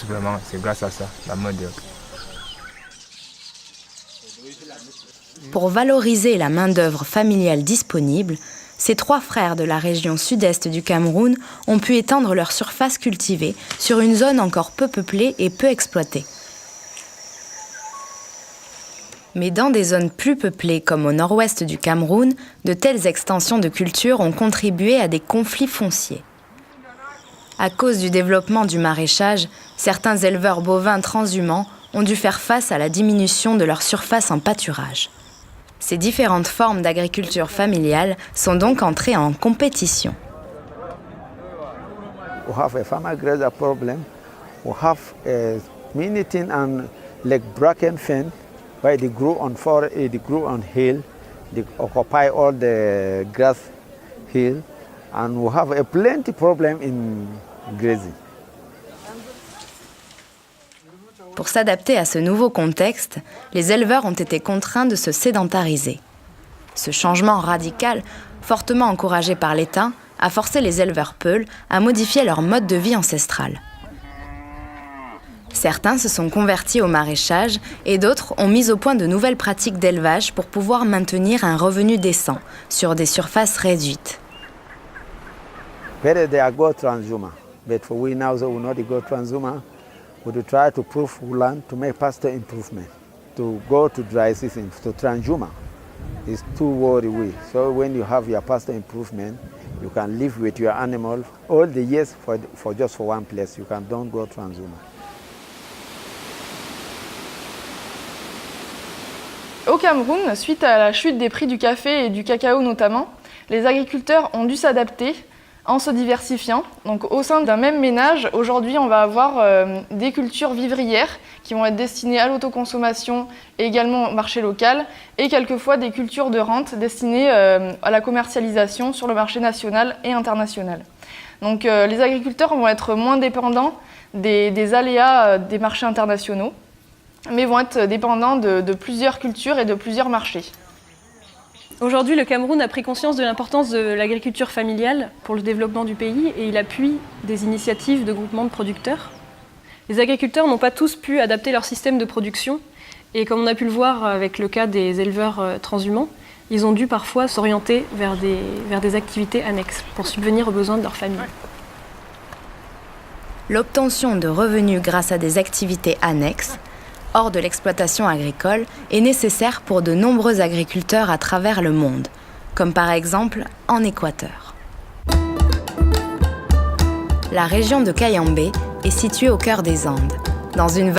vraiment, c'est grâce à ça, la main-d'œuvre. Pour valoriser la main-d'œuvre familiale disponible, ces 3 frères de la région sud-est du Cameroun ont pu étendre leur surface cultivée sur une zone encore peu peuplée et peu exploitée. Mais dans des zones plus peuplées comme au nord-ouest du Cameroun, de telles extensions de culture ont contribué à des conflits fonciers. À cause du développement du maraîchage, certains éleveurs bovins transhumants ont dû faire face à la diminution de leur surface en pâturage. Ces différentes formes d'agriculture familiale sont donc entrées en compétition. We have a farmer grazer problem. We have a mini tin and like bracken fen, where they grow on forest, they grow on hill, they occupy all the grass hill, and we have a plenty problem in grazing. Pour s'adapter à ce nouveau contexte, les éleveurs ont été contraints de se sédentariser. Ce changement radical, fortement encouragé par l'État, a forcé les éleveurs peuls à modifier leur mode de vie ancestral. Certains se sont convertis au maraîchage et d'autres ont mis au point de nouvelles pratiques d'élevage pour pouvoir maintenir un revenu décent sur des surfaces réduites. Whether they are go transhumant, but for we now, so we not go transhumant. We try to prove land to make pasture improvement, to go to dry season, to transhumant. It's too worry away. So when you have your pasture improvement, you can live with your animal all the years for just for one place. You can don't go transhumant. Au Cameroun, suite à la chute des prix du café et du cacao notamment, les agriculteurs ont dû s'adapter en se diversifiant. Donc au sein d'un même ménage, aujourd'hui on va avoir des cultures vivrières qui vont être destinées à l'autoconsommation et également au marché local, et quelquefois des cultures de rente destinées à la commercialisation sur le marché national et international. Donc les agriculteurs vont être moins dépendants des aléas des marchés internationaux, mais vont être dépendants de plusieurs cultures et de plusieurs marchés. Aujourd'hui, le Cameroun a pris conscience de l'importance de l'agriculture familiale pour le développement du pays et il appuie des initiatives de groupements de producteurs. Les agriculteurs n'ont pas tous pu adapter leur système de production et comme on a pu le voir avec le cas des éleveurs transhumants, ils ont dû parfois s'orienter vers des activités annexes pour subvenir aux besoins de leur famille. L'obtention de revenus grâce à des activités annexes, hors de l'exploitation agricole, est nécessaire pour de nombreux agriculteurs à travers le monde, comme par exemple en Équateur. La région de Cayambe est située au cœur des Andes, dans une